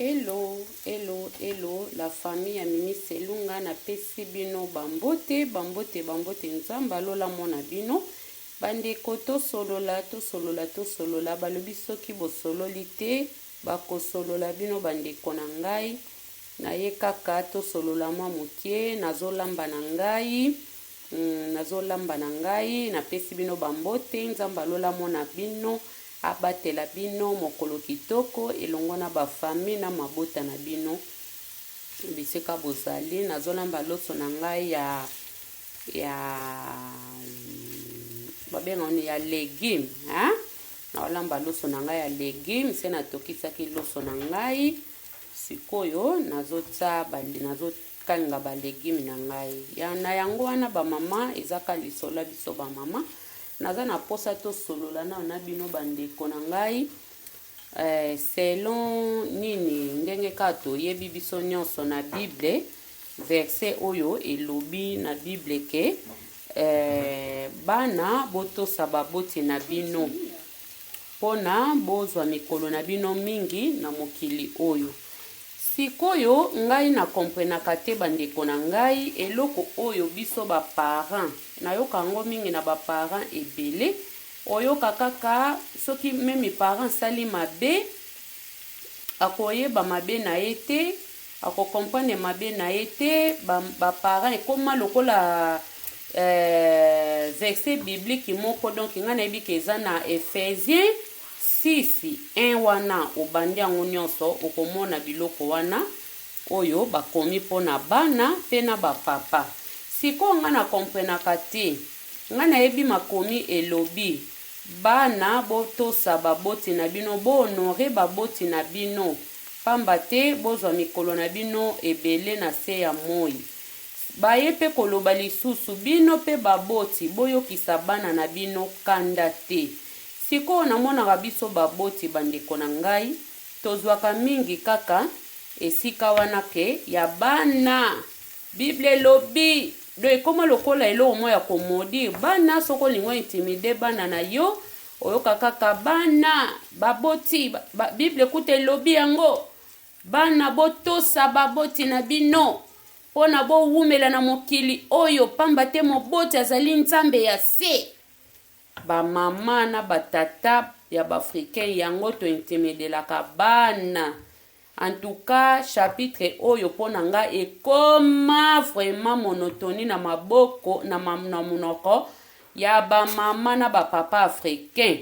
Hello, hello, hello, la famille ya Mimi Selunga na pesi bino bambote, bambote, bambote nzamba lola mona bino. Bandeko to solola, balobi soki bo sololi te, bako solola bino bandeko na ngai. Na ye kaka to solola mwa mukie, nazolamba na ngai, na pesi bino bambote, nzamba lola mona bino. Abatela bino mokolo kitoko elongo na ba famille na mabota na bino biseka bozali nazolamba loso na ngai babenga oni ya légume na olamba loso na ngai ya légume se natokisaki loso na ngai sikoyo nazokanga ba légume na ngai na yango wana ba mama ezaka lisola biso ba mama naza na posa to solola na bino bandeko na ngai selon nini ndenge kato yebi biso nyonso na Bible verset oyo elobi na Bible ke bana botosa baboti na bino pona bozwa mikolo na bino mingi na mokili oyo sikoyo ngai na komprenaka te bandeko na ngai eloko oyo biso ba parents nayoka ngo mingi na ba parents ebele oyoka kaka soki meme parents sali mabe akoyeba mabe na ete akokomprendre mabe na ete ba parents ekoma lokola verset biblique moko donc nga na yebi ke eza na Ephésiens 6:1 wana obandi yango nyonso okomona biloko wana oyo bakomi pona bana pe na bapapa siko nga na komprenaka te nga na yebi makomi elobi bana botosa baboti na bino bohonore baboti na bino pamba te bozwa mikolo na bino ebele na se ya moi baye pe koloba lisusu bino pe baboti boyokisa bana na bino kanda te siko namonaka biso baboti bandeko na ngai tozwaka mingi kaka esika wana ke ya bana Bible lobi do ekoma lokola elo mo ya komodi bana soko lingwa intimide bana na yo oyoka kaka bana baboti Bible kute lobi yango bana botosa baboti na bino pona bo wumela na mokili oyo pamba te moboti azali nzambe ya se ba mama na batata ya bafricain yango to intimidelaka bana en tout cas chapitre oyo pona nga ekoma vraiment monotonie na maboko na monoko ya ba mama na ba papa africain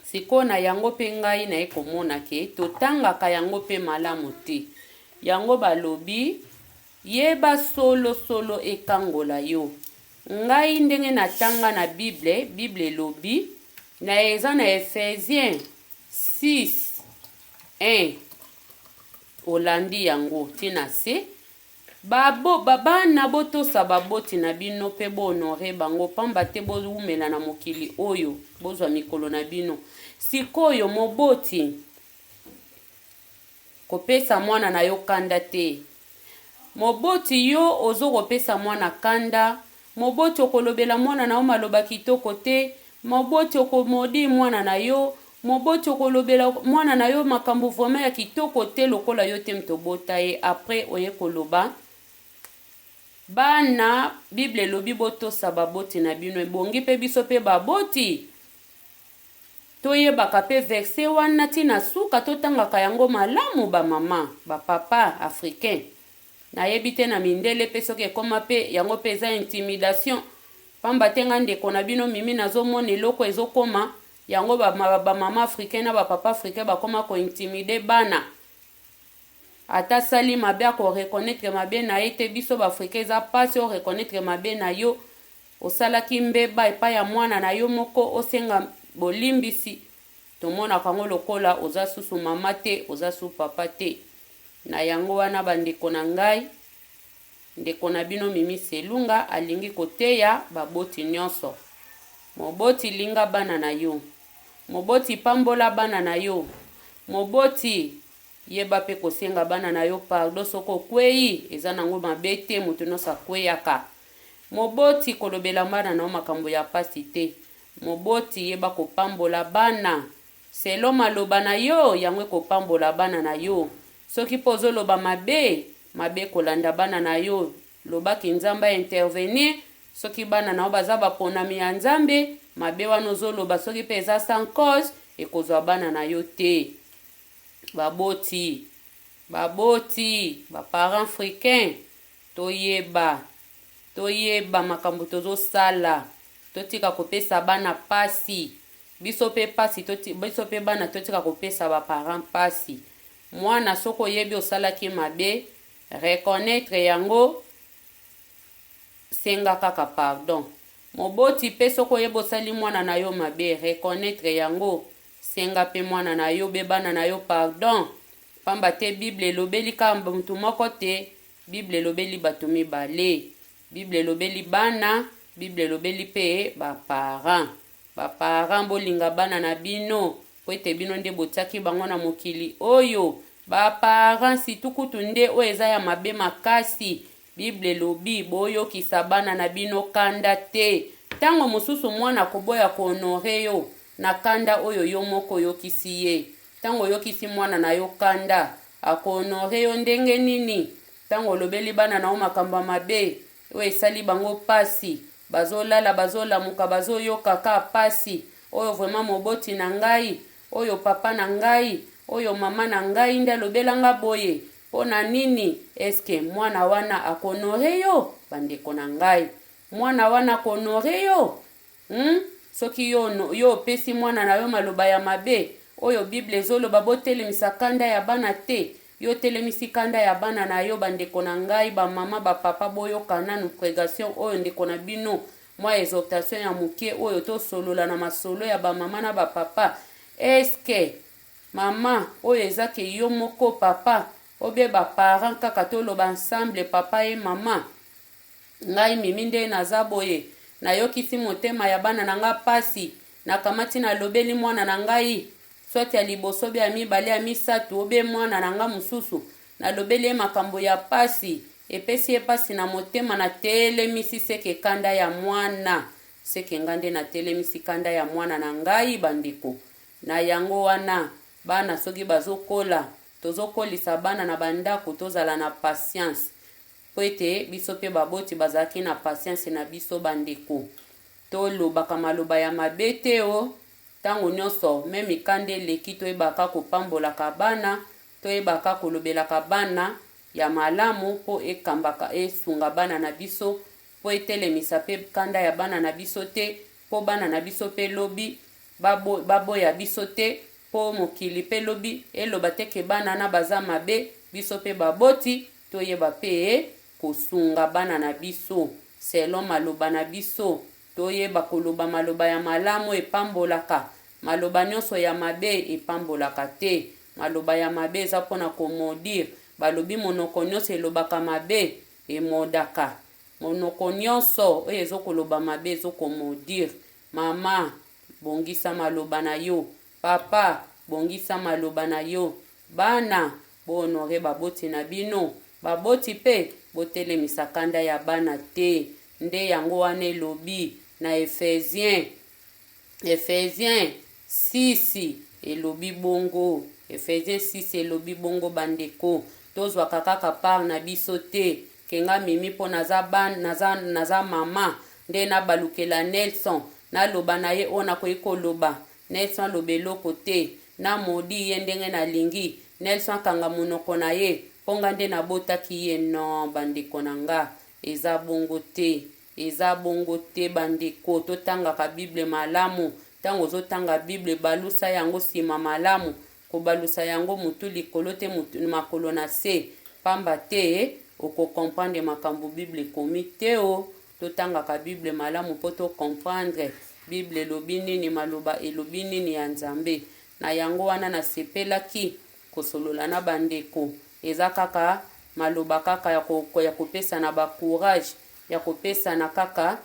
siko na yango pe ngai na ekomona ke totangaka yango pe malamu te yango balobi yeba solo ekangola yo ngai ndenge natanga na Bible lobi na eza na Ephésiens 6:1 olandi yango tina se babana botosa baboti na bino pe bohonore bango pamba te bowumela na mokili oyo bozwa mikolo na bino sikoyo moboti kopesa mwana na yo kanda te moboti yo ozo kopesa mwana kanda moboti okolobela mwana na yo maloba kitoko te moboti okomodi mwana na yo moboti okolobela mwana na yo makambo vraiment ya kitoko te lokola yo te mtobota ye après oye koloba bana Bible lobi botosa baboti na bino ebongi pe biso pe baboti toyebaka pe verset wana tina suka totangaka yango malamu ba mama ba papa africain na yebite na mindele pe soki ekoma pe yango pe eza intimidation pamba te nga ndeko na bino mimi nazomona eloko ezokoma yango ba mama africain na ba papa africain bakoma ko intimide bana ata sali mabe ko reconnaître mabe na ete biso ba africain za pasi o reconnaître mabe na yo osalaki mbeba epa ya mwana na yo moko osenga bolimbisi tomona kango lokola oza susu mama te oza su papa te na yango wana bandeko na ngai ndeko na bino Mimi Selunga alingi koteya baboti nyonso moboti linga bana na yo moboti pambola bana na yo moboti yeba pe kosenga bana na yo pardon soko kwei eza nango mabe te mutu nyonso akweyaka moboti kolobela bana na yo makambo ya pasi te moboti yeba kopambola bana selo maloba na yo yango ekopambola bana na yo. Soki mpo ozoloba mabe kolanda bana na yo, lobaki nzambe intervenir. Soki bana na yo baza baponami ya nzambe, mabe wana ozoloba soki mpe eza sans cause, ekozwa bana na yo te. Baboti, baparents africains, toyeba makambo tozosala, totika kopesa bana pasi. Biso pe bana totika kopesa baparents pasi. Mwana soko yebi osalaki mabe, reconnaître yango, senga kaka pardon. Moboti pe soko yebi osali mwana na yo mabe, reconnaître yango, senga pe mwana na yo be bana na yo pardon. Pamba te Bible elobeli kamba mutu moko te, Bible elobeli bato mibale. Bible elobeli bana, Bible elobeli pe baparents bolinga bana na bino, po ete bino nde botiaki bango na mokili oyo. Baparents situkutu nde oyo eza ya mabe makasi. Bible elobi boyokisa bana na bino kanda te. Tango mosusu mwana koboya kohonore yo na kanda oyo yo moko yokisi ye. Tango yokisi mwana na yo kanda, akohonore yo ndenge nini? Tango lobeli bana na o makambo mabe, oyo esali bango pasi, bazolala, bazolamuka, bazoyoka ka pasi, oyo vraiment moboti na ngai, oyo papa na ngai, oyo mama na ngai nde lobelanga boye. Pona nini? Eske mwana wana akohonore yo? Bandeko na ngai, mwana wana akohonore yo? Soki yo pesi mwana na yo maloba ya mabe, oyo Bible ezoloba botelemisa kanda ya bana te, yo telemisi kanda ya bana na yo. Bandeko na ngai, ba mama ba papa boyoka nanu prégation oyo ndeko na bino, mwa exhortation ya muke oyo to solola na masolo ya ba mama na ba papa. Eske mama oyo ezake yo moko papa, obie ba parents kaka toloba ensemble papa et mama. Ngai mimi nde naza boye, na yokisi motema ya bana na nga pasi, na kamati na lobeli mwana na ngai, soit ya liboso be ya mibale ya misatu, obe mwana na nga mususu, na lobeli makambo ya pasi, epesi pasi na motema, na telemisi seke kanda ya mwana, seke ngande na telemisi kanda ya mwana na ngai. Bandeko na yango wana, bana soki bazokola, tozokolisa bana na bandako, tozala na patience, po ete biso pe baboti bazaki na patience na biso. Bandeko tolobaka maloba ya mabe te o, tango nyonso meme kande leki toyebaka kopambolaka bana, toyebaka kolobelaka bana ya malamu po ekambaka esunga bana na biso, po etelemisa pe kanda ya bana na biso te, po bana na biso pe lobi baboya biso te, po mokili pe lobi eloba teke bana na baza mabe, biso pe baboti toyeba pe kosunga bana na biso selon maloba na biso. Toyeba koloba maloba ya malamu epambolaka, maloba nyonso ya mabe epambolaka te. Maloba ya mabe eza mpona komodire. Balobi monoko nyonso elobaka mabe emodaka. Monoko nyonso oyo ezokoloba mabe ezokomodire. Mama, bongisa maloba na yo. Papa, bongisa maloba na yo. Bana, bohonore baboti na bino. Baboti pe botelemisa kanda ya bana te. Nde yango wana elobi na Ephésiens 6 elobi bongo. Ephésiens 6 elobi bongo. Bandeko tozwaka kaka par na biso te, kenga mimi mpo naza mama nde nabalukela Nelson, naloba na ye oyo nakoki koloba. Nelson aloba eloko te, namodi ye ndenge nalingi. Nelson akanga monoko na ye mponga nde nabotaki ye. Non, bandeko na nga, eza bongo te, eza bongo te. Bandeko totangaka Bible malamu. Tango ozotanga Bible, balusa yango nsima malamu, kobalusa yango mutu likolo te, mutu makolo na se. Pamba te okokomprendre makambo Bible komi te o. Totangaka Bible malamu po to comprendre Bible elobi nini, maloba elobi nini ya Nzambe. Na yango wana nasepelaki kosolola na bandeko. Eza kaka maloba kaka ya kopesa na ba courage, ya kopesa na kaka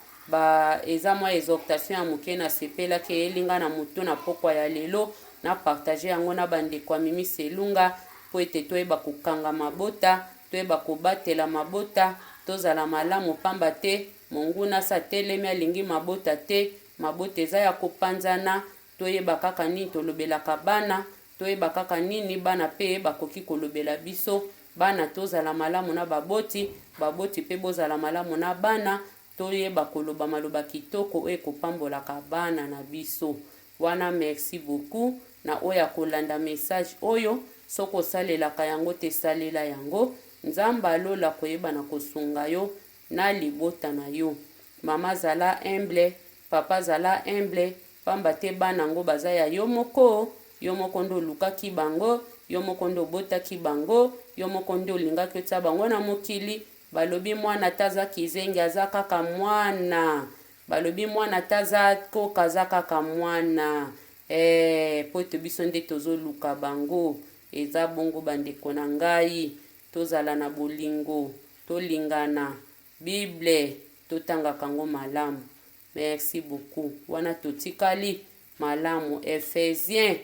eza mwa exhortation ya muke nasepelaki elinga na mutu na pokwa ya lelo, na partager yango na bandeko ya Mimi Selunga po ete toyeba kokanga mabota, toyeba kobatela mabota, tozala malamu. Pamba te monguna sa telemi alingi mabota te. Mabota eza ya kopanzana, toyeba kaka nini tolobelaka bana, toyeba kaka nini bana pe bakoki kolobela biso. Bana tozala malamu na baboti, baboti pe bozala malamu na bana, toyeba koloba maloba kitoko ekopambolaka bana na biso. Wana merci beaucoup na oya kolanda message oyo. Soko salelaka yango te salela yango. Nzamba alola koyeba na kosunga yo na libota na yo. Mama zala humble, papa zala humble, pamba te bana ngo baza ya yo moko. Yo moko ndo lukaki bango, yo moko ndo botaki bango, yo moko ndo lingaki otsa bango na mokili. Balobi mwana taza kizengi aza kaka mwana. Balobi mwana taza koka aza kaka mwana. Po ete biso nde tozoluka bango. Eza bongo bandeko na ngai. Tozala na bolingo, tolingana, Bible, totanga kango malamu. Merci beaucoup. Wana totikali malamu. Ephésiens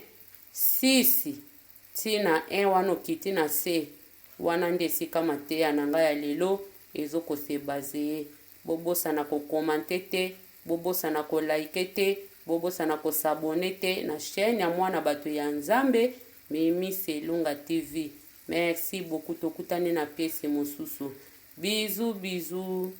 6 tina 1 wana okiti na se. Wana nde esika mateya na ngai ya lelo ezokose baze. Bobosana ko komante te, bobosana ko like te, bobosana ko s'abonner te na chaîne ya mwana bato ya Nzambe Mimi Selunga TV. Merci beaucoup, tokutane na pièce mosusu. Bisous, bisous.